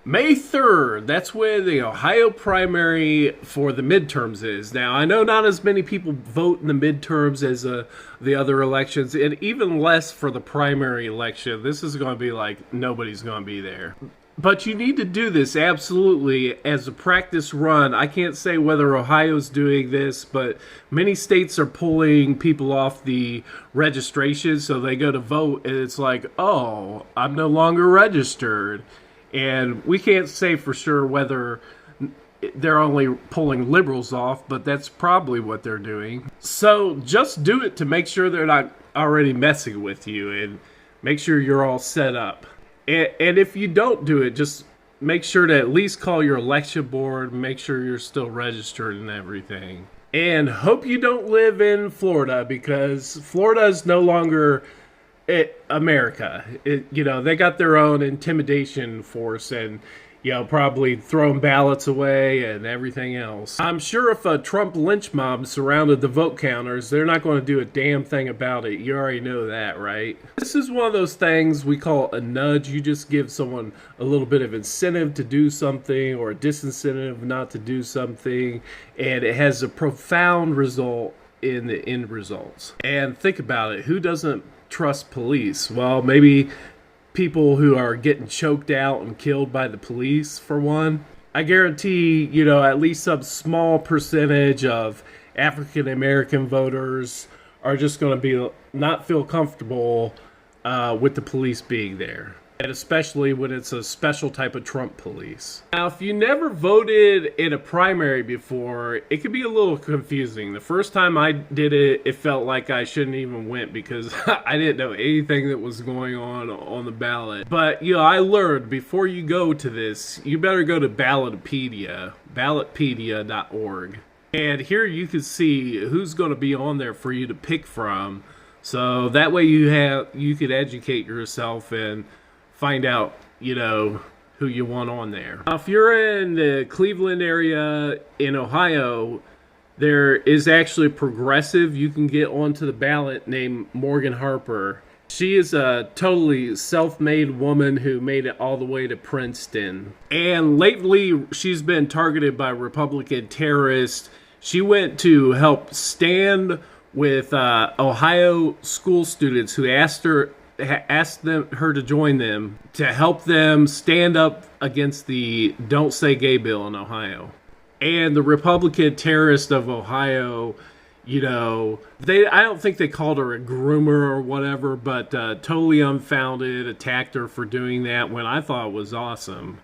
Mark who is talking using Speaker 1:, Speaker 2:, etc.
Speaker 1: May 3rd, that's when the Ohio primary for the midterms is. Now, I know not as many people vote in the midterms as the other elections, and even less for the primary election. This is going to be like nobody's going to be there. But you need to do this absolutely as a practice run. I can't say whether Ohio's doing this, but many states are pulling people off the registration, so they go to vote, and it's like, oh, I'm no longer registered. And we can't say for sure whether they're only pulling liberals off, but that's probably what they're doing. So just do it to make sure they're not already messing with you and make sure you're all set up. And if you don't do it, just make sure to at least call your election board, make sure you're still registered and everything. And hope you don't live in Florida, because Florida is no longer America. They got their own intimidation force and, probably throwing ballots away and everything else. I'm sure if a Trump lynch mob surrounded the vote counters, they're not going to do a damn thing about it. You already know that, right? This is one of those things we call a nudge. You just give someone a little bit of incentive to do something or a disincentive not to do something, and it has a profound result in the end results. And think about it. Who doesn't trust police? Well, maybe people who are getting choked out and killed by the police, for one. I guarantee, at least some small percentage of African American voters are just going to be not feel comfortable with the police being there. And especially when it's a special type of Trump police. Now, if you never voted in a primary before, it can be a little confusing. The first time I did it, it felt like I shouldn't even went because I didn't know anything that was going on the ballot. But, I learned before you go to this, you better go to Ballotpedia, ballotpedia.org. And here you can see who's going to be on there for you to pick from. So that way you could educate yourself and find out, who you want on there. Now, if you're in the Cleveland area in Ohio, there is actually a progressive you can get onto the ballot named Morgan Harper. She is a totally self-made woman who made it all the way to Princeton. And lately, she's been targeted by Republican terrorists. She went to help stand with Ohio school students who asked her to join them to help them stand up against the Don't Say Gay bill in Ohio. And the Republican terrorists of Ohio, I don't think they called her a groomer or whatever, but totally unfounded, attacked her for doing that when I thought it was awesome.